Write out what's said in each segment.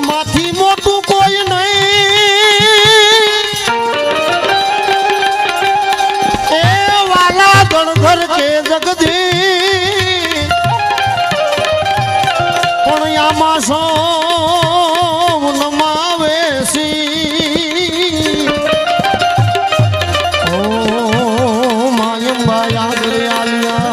માથી મોટું કોઈ નહીં એ વાલા ગણધર કે જગદી પણ આમાં સો નમાવે સી ઓ માયંબા યાદ રે આલિયા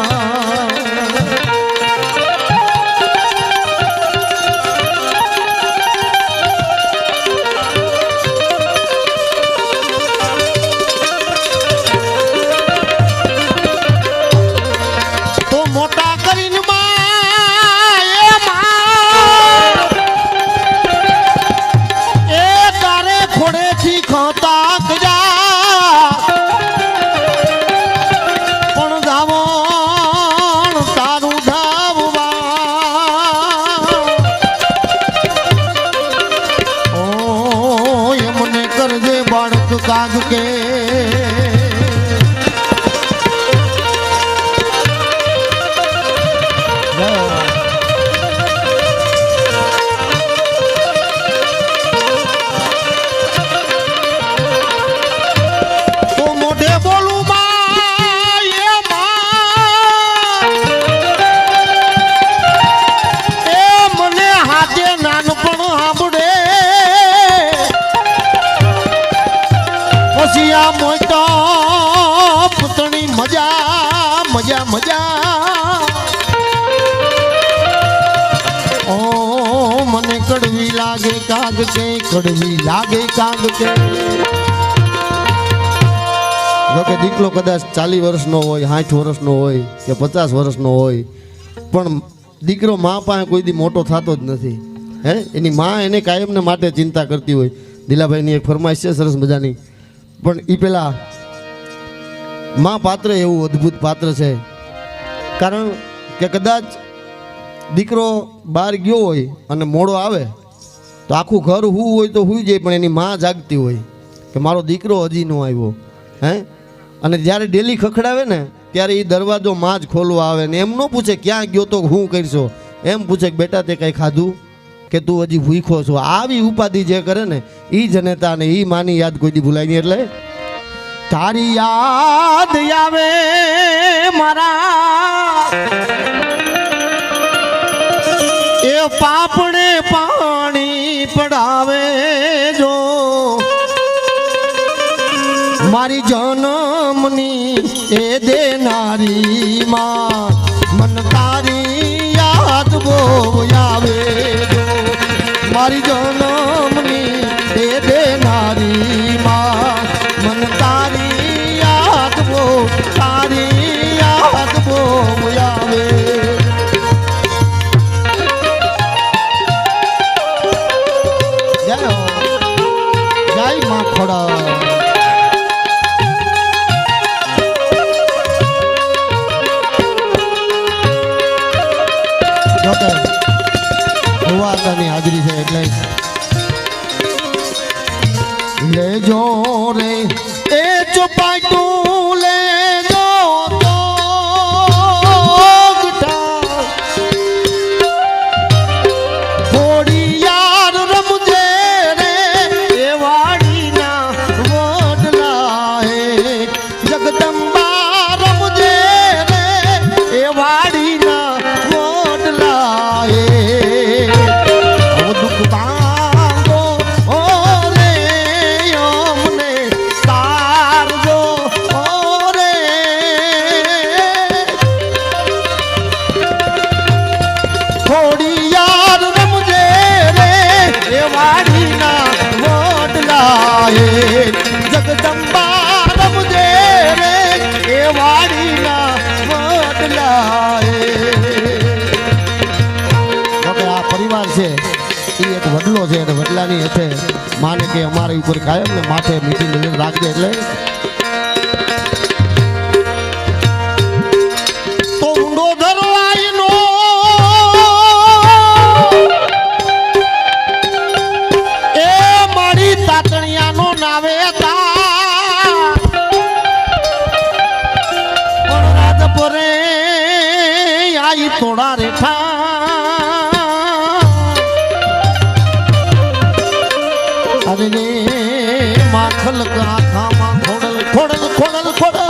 કાગ કે તો મોઢે બોલું એ મને હાથે નાનપણ સાંભળે આ મોટા પુતણી મજા મજા મજા ઓ મને કડવી લાગે કાગ કે કડવી લાગે કાગ કે જોકે દીકરો કદાચ 40 વર્ષનો હોય 60 વર્ષનો હોય કે 50 વર્ષનો હોય પણ દીકરો મા પાસે કોઈ દી મોટો થતો જ નથી હે એની મા એને કાયમને માટે ચિંતા કરતી હોય દિલાભાઈની એક ફરમાઈશ છે સરસ મજાની પણ એ પેલા માં પાત્ર એવું અદ્ભુત પાત્ર છે કારણ કે કદાચ દીકરો બહાર ગયો હોય અને મોડો આવે તો આખું ઘર હું હોય તો હુઈ જાય પણ એની માં જાગતી હોય કે મારો દીકરો હજી ન આવ્યો હે અને જ્યારે ડેલી ખખડાવે ને ત્યારે એ દરવાજો માં જ ખોલવા આવે ને એમ ન પૂછે ક્યાં ગયો તો હું કરશો એમ પૂછે કે બેટા તે કંઈ ખાધું કે તું હજી ભૂખો છો આવી ઉપાધિ જે કરે ને એ જનેતા ને એ માની યાદ કોઈ દી ભૂલાય નહીં એટલે તારી યાદ આવે મારા એ પાપણે પાણી પડાવે જો મારી જન્મની એ દેનારી માં મન તારી યાદ બહુ આવે જો મારી જન્મની એ દેનારી માં મન તારી યાદ બહુ આવે જય માં ખોડા ની હાજરી છે એટલે લેજો રે એ ચોપાટું લેજો તો થોડી યાર રમજે રે એ વાડીના વડલા હે જગદંબા રમજે રે એ વાડીના વડલા હે જગદંબા રમજે રે એ વાડીના વડલા આ પરિવાર છે એ એક વડલો છે અને વડલાની હેઠે માને કે અમારી ઉપર કાયમ ને માથે મીઠી નજર રાખજે એટલે તો ઊંડો ધરવાઈનો એ મારી તાતણિયાનો નાવે થોડા રેઠા રે માખલ આખામાં ખોડલ ખોડલ ખોડલ ખોડલ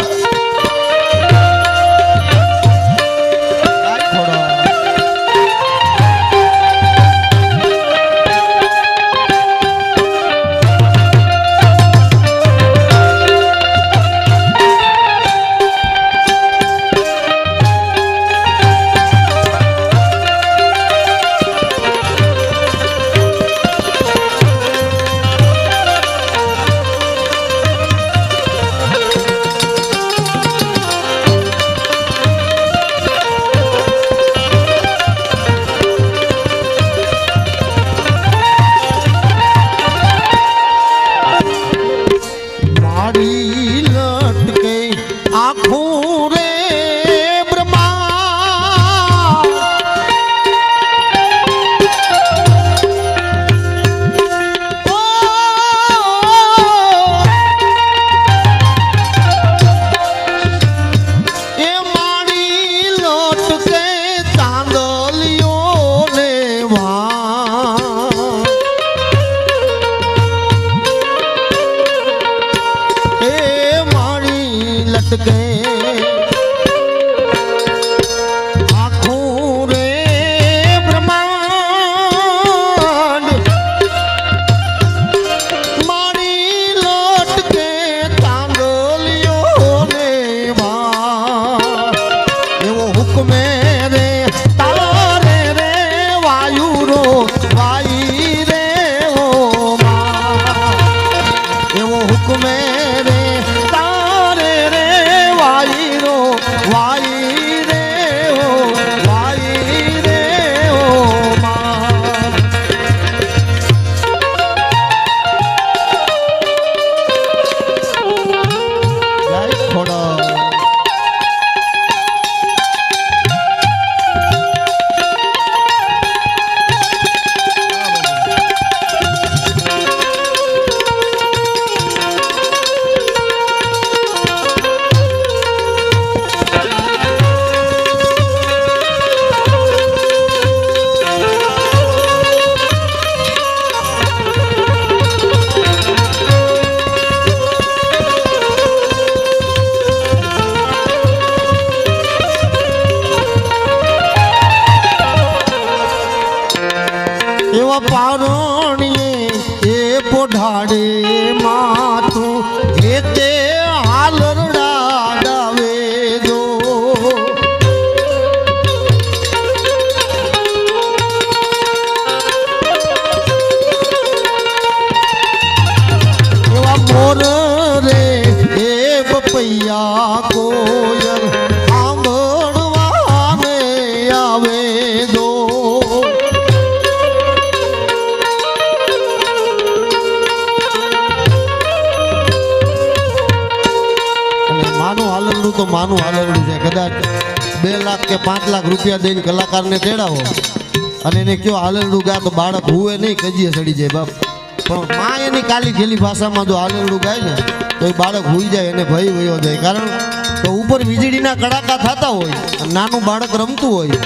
પારણીએ એ પોઢાડે માથું એ તે હાલરડા ડાવે દો એવા મોર રે એ બપૈયા કોયલ સાંભળવાને આવે દો તો માનું હાલરડું છે કદાચ 2 લાખ કે 5 લાખ રૂપિયા દઈને કલાકારને તેડાવો અને એને કયો હાલરડું ગા તો બાળક હુએ નહીં કજીએ સડી જાય બાપ પણ માં એની કાલી ખેલી ભાષામાં જો હાલરડું ગાય ને તો એ બાળક હુઈ જાય એને ભય વયો જાય કારણ કે ઉપર વીજળીના કડાકા થતા હોય અને નાનું બાળક રમતું હોય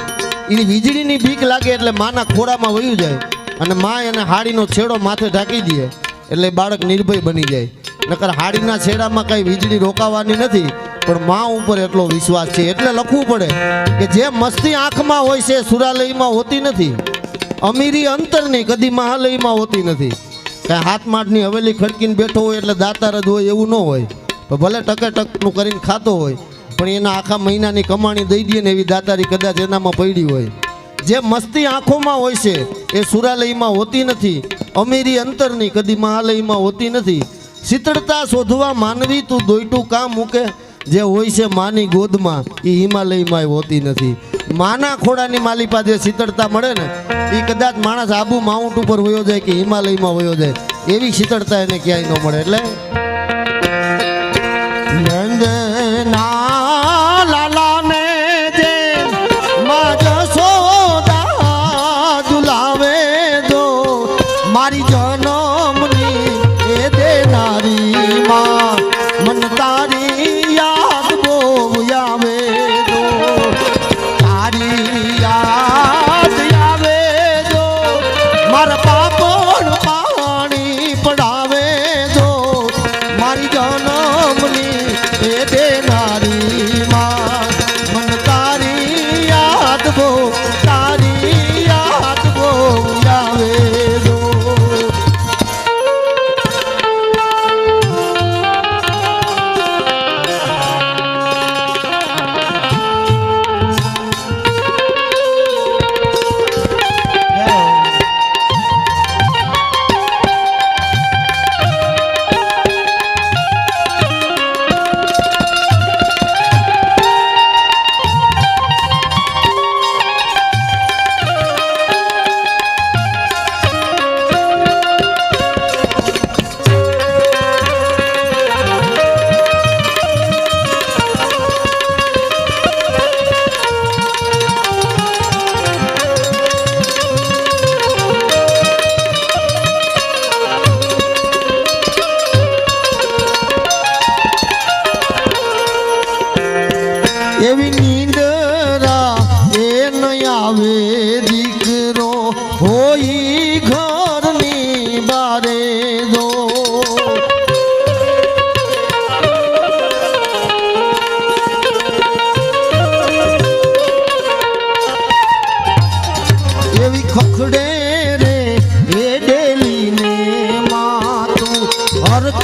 એની વીજળીની બીક લાગે એટલે માના ખોડામાં વયું જાય અને માં એને હાડીનો છેડો માથે ઢાંકી દે એટલે બાળક નિર્ભય બની જાય નકર હાડીના છેડામાં કઈ વીજળી રોકાવાની નથી પણ માં ઉપર એટલો વિશ્વાસ છે એટલે લખવું પડે કે જે મસ્તી આંખમાં હોય છે સુરાલયમાં હોતી નથી અમીરી અંતરની કદી મહાલયમાં હોતી નથી કાંઈ હાથ માઠની હવેલી ખડકીને બેઠો હોય એટલે દાતાર જ હોય એવું ન હોય તો ભલે ટકે ટકનું કરીને ખાતો હોય પણ એના આખા મહિનાની કમાણી દઈ દે ને એવી દાતારી કદાચ એનામાં પડી હોય જે મસ્તી આંખોમાં હોય છે એ સુરાલયમાં હોતી નથી અમીરી અંતરની કદી મહાલયમાં હોતી નથી શીતળતા શોધવા માનવી તું દોયટું કામ મૂકે જે હોય છે માની ગોદમાં એ હિમાલયમાં હોતી નથી માના ખોડાની માલિપા જે શીતળતા મળે ને એ કદાચ માણસ આબુ માઉન્ટ ઉપર વયો જાય કે હિમાલયમાં વયો જાય એવી શીતળતા એને ક્યાંય ન મળે એટલે લાલાને જે માં જશોદા ઝુલાવે દો મારી જન્મની એ દેનારી માં મન તારી યાદ બહુ આવે દો તારી યાદ આવે દો મારા પાપણ પાણી પડા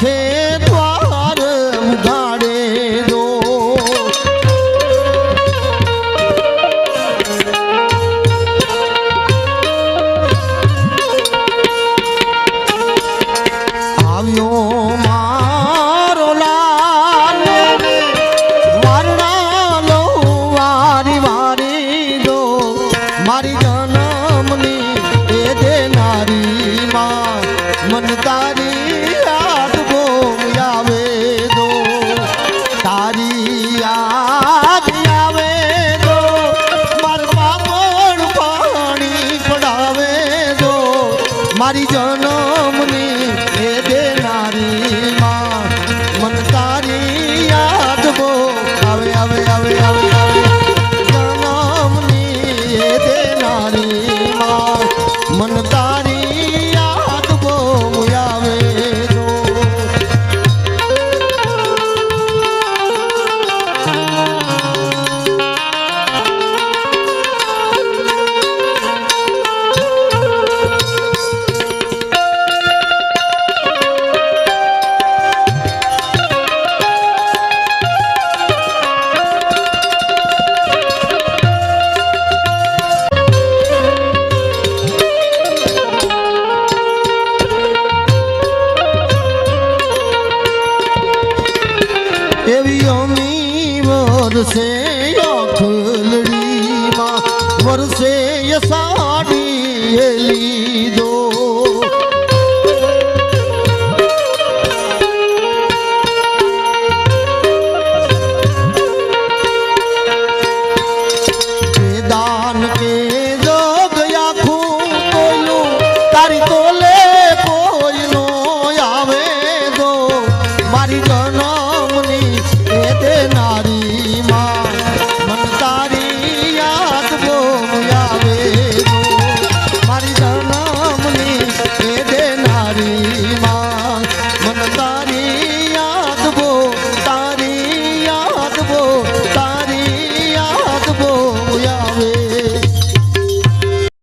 આંખે દ્વાર ઉગાડે દો આવ્યો મારો લાલ વારણા લો વારી વારી દો મારી જન્મની એ દેનારી માં મન તારી યાદ બહુ આવે દો તારી યાદ આવે દો માર પાપડ પાણી પડાવે દો મારી જન્મની એ દેનારી માં મન તારી યાદ બહુ આવે આવે આવે આવે આવે જન્મની એ દેનારી માં મન તારી યાદ બહુ આવે દો એવી અમી વરસે અખલડીમાં વરસે સાડી લીધો